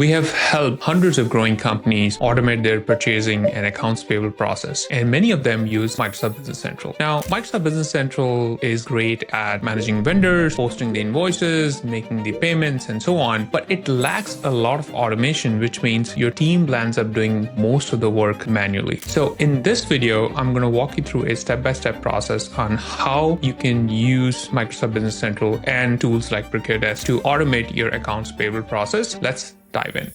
We have helped hundreds of growing companies automate their purchasing and accounts payable process, and many of them use Microsoft Business Central. Now, Microsoft Business Central is great at managing vendors, posting the invoices, making the payments, and so on, but it lacks a lot of automation, which means your team lands up doing most of the work manually. So in this video, I'm going to walk you through a step-by-step process on how you can use Microsoft Business Central and tools like ProcureDesk to automate your accounts payable process. Let's dive in.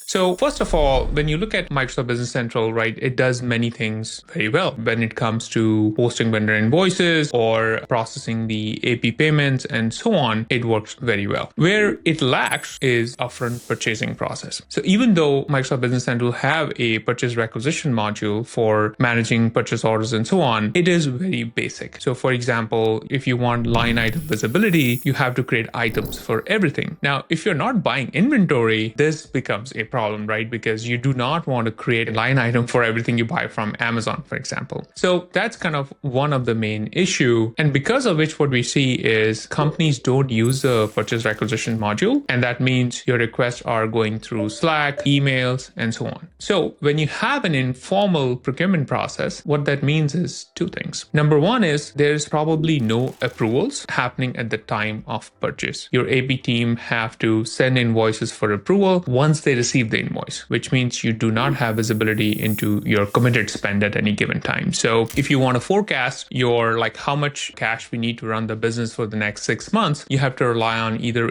So first of all, when you look at Microsoft Business Central, right, it does many things very well. When it comes to posting vendor invoices or processing the AP payments and so on, it works very well. Where it lacks is upfront purchasing process. So even though Microsoft Business Central have a purchase requisition module for managing purchase orders and so on, it is very basic. So for example, if you want line item visibility, you have to create items for everything. Now, if you're not buying inventory, this becomes a problem, right? Because you do not want to create a line item for everything you buy from Amazon, for example. So that's kind of one of the main issue. And because of which what we see is companies don't use the purchase requisition module. And that means your requests are going through Slack, emails, and so on. So when you have an informal procurement process, what that means is two things. Number one is there's probably no approvals happening at the time of purchase. Your AP team have to send invoices for approval once they receive the invoice, which means you do not have visibility into your committed spend at any given time. So if you want to forecast your how much cash we need to run the business for the next 6 months, you have to rely on either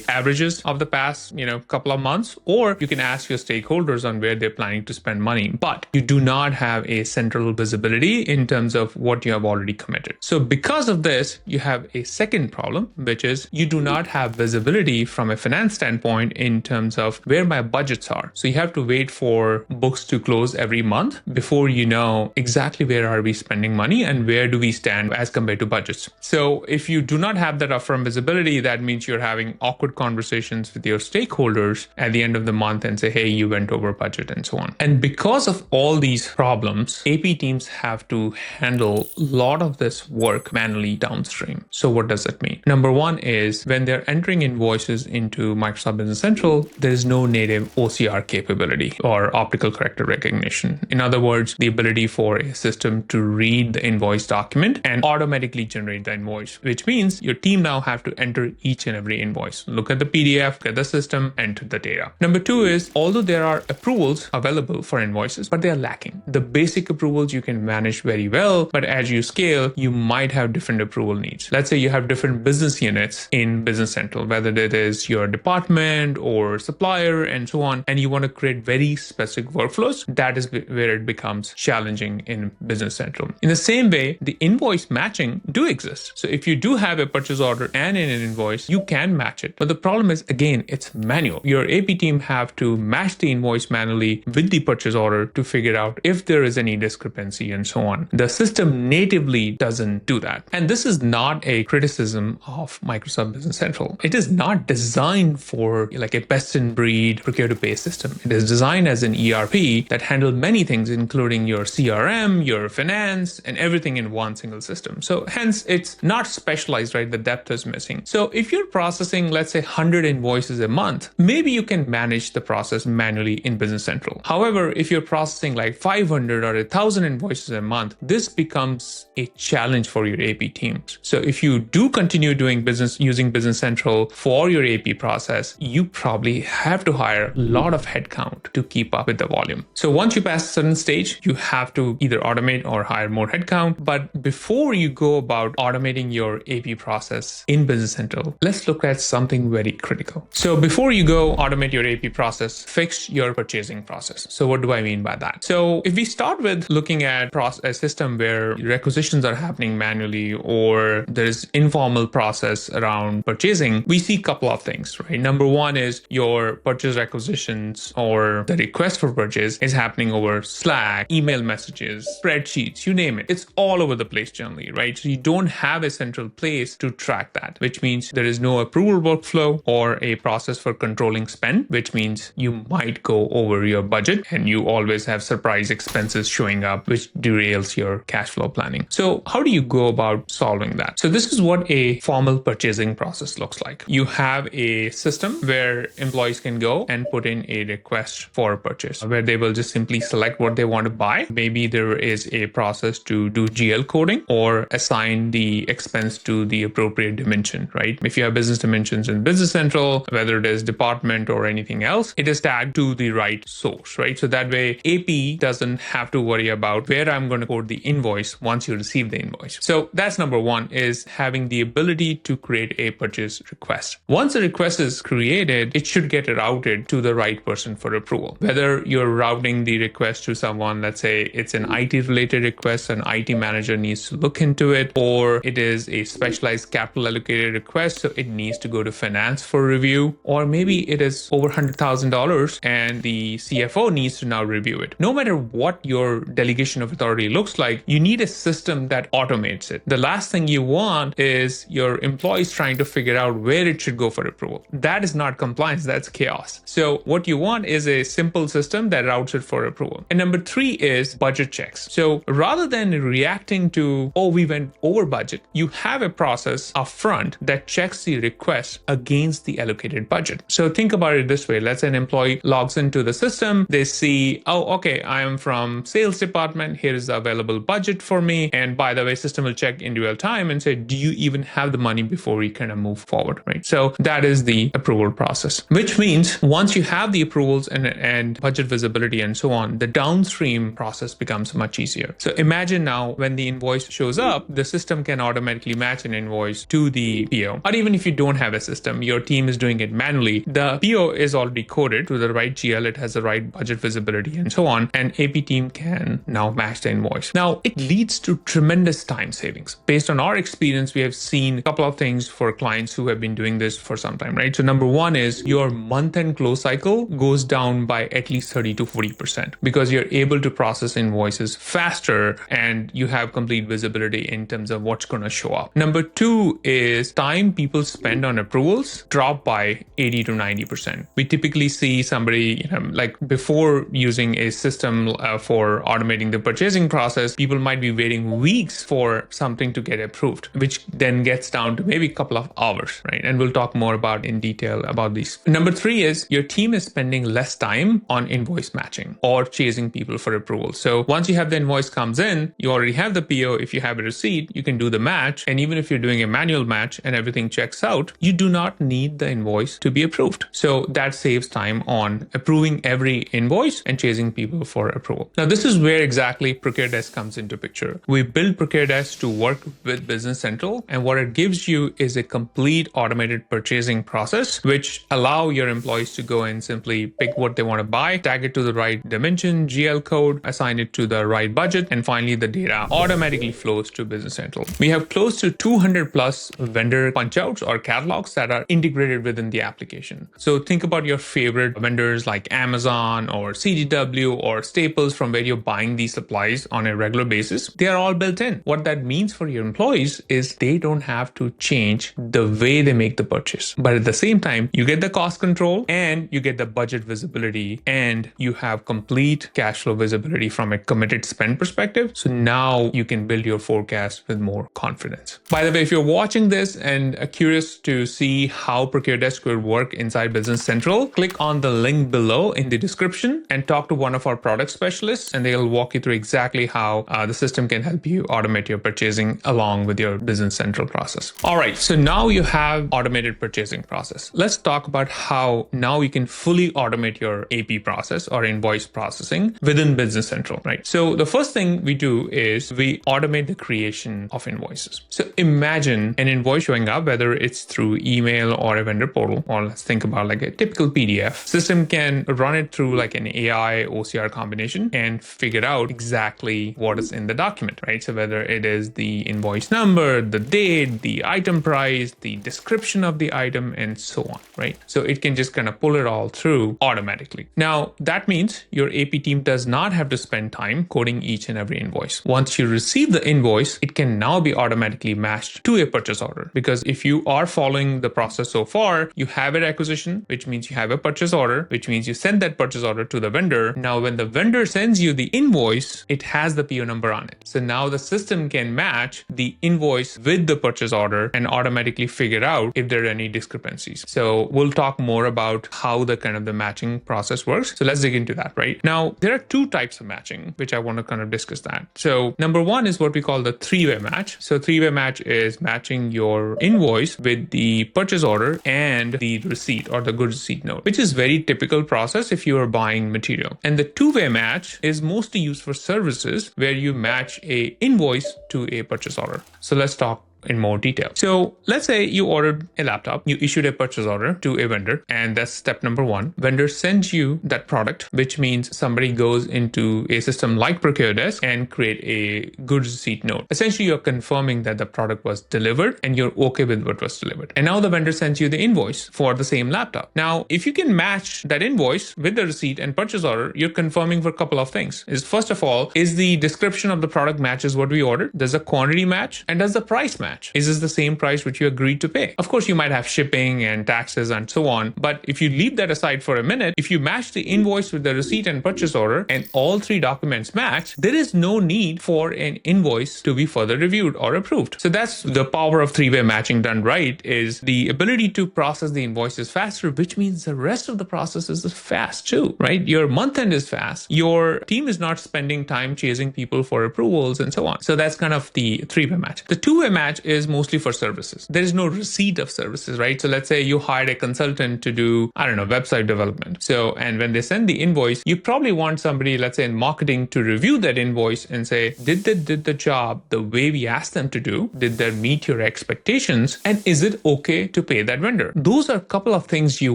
averages of the past, couple of months, or you can ask your stakeholders on where they're planning to spend money. But you do not have a central visibility in terms of what you have already committed. So because of this, you have a second problem, which is you do not have visibility from a finance standpoint in terms of where my budgets are. So you have to wait for books to close every month before you know exactly where are we spending money and where do we stand as compared to budgets. So if you do not have that upfront visibility, that means you're having awkward conversations with your stakeholders at the end of the month and say, hey, you went over budget and so on. And because of all these problems, AP teams have to handle a lot of this work manually downstream. So what does that mean? Number one is when they're entering invoices into Microsoft Business Central, there is no native OCR capability or optical character recognition. In other words, the ability for a system to read the invoice document and automatically generate the invoice, which means your team now have to enter each and every invoice, look at the PDF, get the system, enter the data. Number two is, although there are approvals available for invoices, but they are lacking. The basic approvals you can manage very well, but as you scale, you might have different approval needs. Let's say you have different business units in Business Central, whether it is your department or supplier and so on, and you want to create very specific workflows. That is where it becomes challenging in Business Central. In the same way, the invoice matching do exist. So if you do have a purchase order and an invoice, you can match it. But the problem is, again, it's manual. Your AP team have to match the invoice manually with the purchase order to figure out if there is any discrepancy and so on. The system natively doesn't do that. And this is not a criticism of Microsoft Business Central. It is not designed for a best-in-breed procure-to-pay system. It is designed as an ERP that handles many things, including your CRM, your finance, and everything in one single system. So hence, it's not specialized, right? The depth is missing. So if you're processing, let's say 100 invoices a month, maybe you can manage the process manually in Business Central. However, if you're processing 500 or 1,000 invoices a month, this becomes a challenge for your AP teams. So if you do continue doing business using Business Central for your AP process, you probably have to hire a lot of headcount to keep up with the volume. So once you pass a certain stage, you have to either automate or hire more headcount. But before you go about automating your AP process in Business Central, let's look at something very critical. So before you go automate your AP process, fix your purchasing process. So what do I mean by that? So if we start with looking at a system where requisitions are happening manually or there's informal process around purchasing, we see a couple of things, right? Number one is your purchase requisition dimensions or the request for purchase is happening over Slack, email messages, spreadsheets, you name it. It's all over the place generally, right? So you don't have a central place to track that, which means there is no approval workflow or a process for controlling spend, which means you might go over your budget and you always have surprise expenses showing up, which derails your cash flow planning. So how do you go about solving that? So this is what a formal purchasing process looks like. You have a system where employees can go and put in a request for a purchase, where they will just simply select what they want to buy. Maybe there is a process to do GL coding or assign the expense to the appropriate dimension, right? If you have business dimensions in Business Central, whether it is department or anything else, it is tagged to the right source, right? So that way AP doesn't have to worry about where I'm going to code the invoice once you receive the invoice. So that's number one, is having the ability to create a purchase request. Once a request is created, it should get routed to the right person for approval. Whether you're routing the request to someone, let's say it's an IT related request, an IT manager needs to look into it, or it is a specialized capital allocated request, so it needs to go to finance for review, or maybe it is over $100,000 and the CFO needs to now review it. No matter what your delegation of authority looks like, you need a system that automates it. The last thing you want is your employees trying to figure out where it should go for approval. That is not compliance, that's chaos. So what you want is a simple system that routes it for approval. And number three is budget checks. So rather than reacting to, oh, we went over budget, you have a process upfront that checks the request against the allocated budget. So think about it this way. Let's say an employee logs into the system. They see, oh, okay, I am from sales department. Here is the available budget for me. And by the way, system will check in real time and say, do you even have the money before we kind of move forward, right? So that is the approval process, which means once you have the approvals and budget visibility and so on, the downstream process becomes much easier. So imagine now when the invoice shows up, the system can automatically match an invoice to the PO. Or even if you don't have a system, your team is doing it manually, the PO is already coded to the right GL, it has the right budget visibility and so on, and AP team can now match the invoice. Now, it leads to tremendous time savings. Based on our experience, we have seen a couple of things for clients who have been doing this for some time, right? So number one is your month-end close cycle goes down by at least 30 to 40% because you're able to process invoices faster and you have complete visibility in terms of what's going to show up. Number two is time people spend on approvals drop by 80 to 90%. We typically see somebody, like before using a system for automating the purchasing process, people might be waiting weeks for something to get approved, which then gets down to maybe a couple of hours, right? And we'll talk more about in detail about these. Number three is your team is spending less time on invoice matching or chasing people for approval. So once you have the invoice comes in, you already have the PO. If you have a receipt, you can do the match. And even if you're doing a manual match and everything checks out, you do not need the invoice to be approved. So that saves time on approving every invoice and chasing people for approval. Now, this is where exactly ProcureDesk comes into picture. We built ProcureDesk to work with Business Central, and what it gives you is a complete automated purchasing process, which allow your employees to go and simply pick what they want to buy, tag it to the right dimension, GL code, assign it to the right budget, and finally the data automatically flows to Business Central. We have close to 200 plus vendor punchouts or catalogs that are integrated within the application. So think about your favorite vendors like Amazon or CDW or Staples from where you're buying these supplies on a regular basis. They are all built in. What that means for your employees is they don't have to change the way they make the purchase. But at the same time, you get the cost control and you get the budget visibility and you have complete cash flow visibility from a committed spend perspective. So now you can build your forecast with more confidence. By the way, if you're watching this and are curious to see how ProcureDesk will work inside Business Central, click on the link below in the description and talk to one of our product specialists, and they'll walk you through exactly how the system can help you automate your purchasing along with your Business Central process. All right, so now you have automated purchasing process. Let's talk about how now you can fully automate your AP process or invoice processing within Business Central, right? So the first thing we do is we automate the creation of invoices. So imagine an invoice showing up, whether it's through email or a vendor portal, or let's think about like a typical PDF. System can run it through like an AI OCR combination and figure out exactly what is in the document, right? So whether it is the invoice number, the date, the item price, the description of the item, and so on, right? So it can just kind of pull it all through through automatically. Now, that means your AP team does not have to spend time coding each and every invoice. Once you receive the invoice, it can now be automatically matched to a purchase order. Because if you are following the process so far, you have an acquisition, which means you have a purchase order, which means you send that purchase order to the vendor. Now, when the vendor sends you the invoice, it has the PO number on it. So now the system can match the invoice with the purchase order and automatically figure out if there are any discrepancies. So we'll talk more about how the matching process works. So let's dig into that, right? Now, there are two types of matching, which I want to kind of discuss that. So number one is what we call the three-way match. So three-way match is matching your invoice with the purchase order and the receipt or the goods receipt note, which is very typical process if you are buying material. And the two-way match is mostly used for services where you match a invoice to a purchase order. So let's talk in more detail. So let's say you ordered a laptop, you issued a purchase order to a vendor, and that's step number one. Vendor sends you that product, which means somebody goes into a system like ProcureDesk and create a goods receipt note. Essentially, you're confirming that the product was delivered and you're okay with what was delivered. And now the vendor sends you the invoice for the same laptop. Now, if you can match that invoice with the receipt and purchase order, you're confirming for a couple of things. First of all, is the description of the product matches what we ordered? Does the quantity match? And does the price match? Is this the same price which you agreed to pay? Of course, you might have shipping and taxes and so on. But if you leave that aside for a minute, if you match the invoice with the receipt and purchase order and all three documents match, there is no need for an invoice to be further reviewed or approved. So that's the power of three-way matching done right, is the ability to process the invoices faster, which means the rest of the process is fast too, right? Your month end is fast. Your team is not spending time chasing people for approvals and so on. So that's kind of the three-way match. The two-way match is mostly for services. There is no receipt of services, right? So let's say you hired a consultant to do, website development. So, and when they send the invoice, you probably want somebody, let's say in marketing, to review that invoice and say, did they did the job the way we asked them to do? Did they meet your expectations? And is it okay to pay that vendor? Those are a couple of things you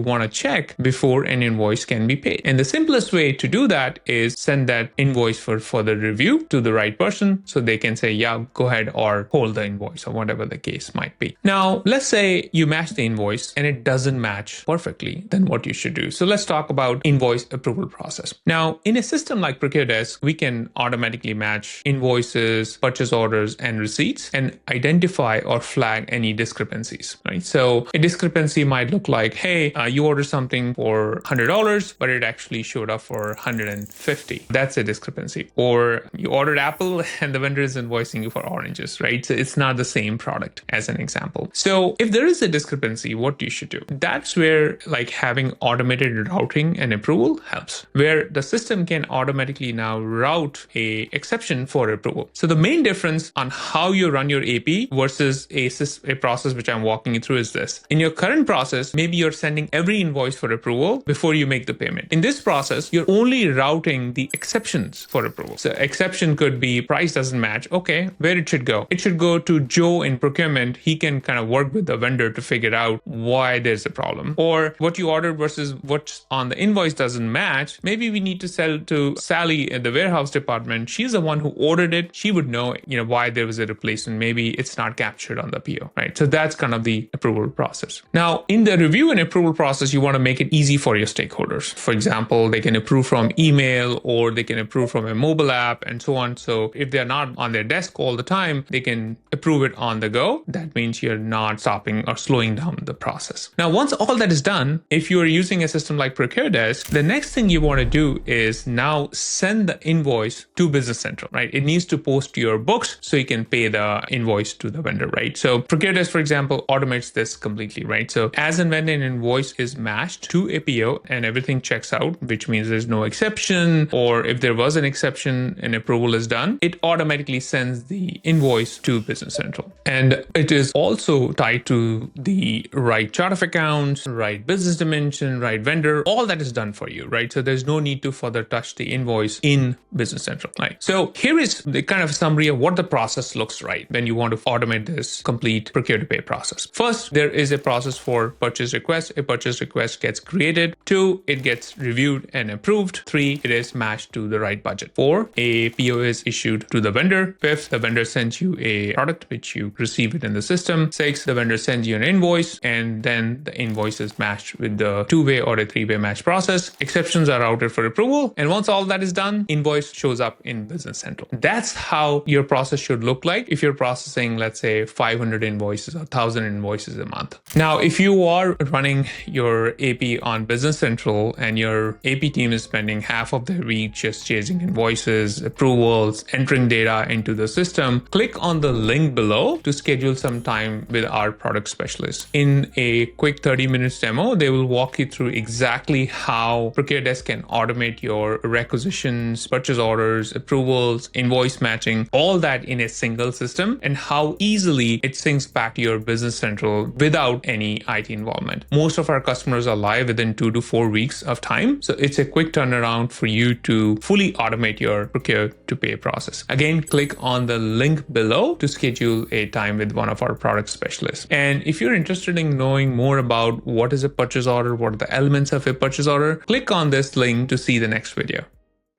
want to check before an invoice can be paid. And the simplest way to do that is send that invoice for further review to the right person so they can say, yeah, go ahead, or hold the invoice, or whatever the case might be. Now, let's say you match the invoice and it doesn't match perfectly, then what you should do. So let's talk about invoice approval process. Now, in a system like ProcureDesk, we can automatically match invoices, purchase orders, and receipts and identify or flag any discrepancies, right? So a discrepancy might look like, hey, you ordered something for $100, but it actually showed up for $150. That's a discrepancy. Or you ordered Apple and the vendor is invoicing you for oranges, right? So it's not the same product, as an example. So if there is a discrepancy, what you should do? That's where having automated routing and approval helps, where the system can automatically now route a exception for approval. So the main difference on how you run your AP versus a process which I'm walking you through is this. In your current process, maybe you're sending every invoice for approval before you make the payment. In this process, you're only routing the exceptions for approval. So exception could be price doesn't match. Okay, where it should go? It should go to Joe in procurement. He can kind of work with the vendor to figure out why there's a problem. Or what you ordered versus what's on the invoice doesn't match. Maybe we need to sell to Sally in the warehouse department. She's the one who ordered it. She would know, why there was a replacement. Maybe it's not captured on the PO, right? So that's kind of the approval process. Now, in the review and approval process, you want to make it easy for your stakeholders. For example, they can approve from email or they can approve from a mobile app and so on. So if they're not on their desk all the time, they can approve it on the go. That means you're not stopping or slowing down the process. Now, once all that is done, if you're using a system like ProcureDesk, the next thing you want to do is now send the invoice to Business Central, right? It needs to post to your books so you can pay the invoice to the vendor, right? So ProcureDesk, for example, automates this completely, right? So as and when an invoice is matched to a PO and everything checks out, which means there's no exception, or if there was an exception and approval is done, it automatically sends the invoice to Business Central. And it is also tied to the right chart of accounts, right business dimension, right vendor, all that is done for you, right? So there's no need to further touch the invoice in Business Central, right? So here is the kind of summary of what the process looks like when you want to automate this complete procure to pay process. First, there is a process for purchase request. A purchase request gets created. 2, it gets reviewed and approved. 3, it is matched to the right budget. 4, a PO is issued to the vendor. 5th, the vendor sends you a product which you receive it in the system. 6, the vendor sends you an invoice, and then the invoice is matched with the 2-way or a 3-way match process. Exceptions are routed for approval. And once all that is done, invoice shows up in Business Central. That's how your process should look like if you're processing, let's say, 500 invoices or 1,000 invoices a month. Now, if you are running your AP on Business Central and your AP team is spending half of their week just chasing invoices, approvals, entering data into the system, click on the link below to schedule some time with our product specialist. In a quick 30 minutes demo, they will walk you through exactly how ProcureDesk can automate your requisitions, purchase orders, approvals, invoice matching, all that in a single system, and how easily it syncs back to your Business Central without any IT involvement. Most of our customers are live within 2 to 4 weeks of time. So it's a quick turnaround for you to fully automate your procure to pay process. Again, click on the link below to schedule a time with one of our product specialists. And if you're interested in knowing more about what is a purchase order, what are the elements of a purchase order, click on this link to see the next video.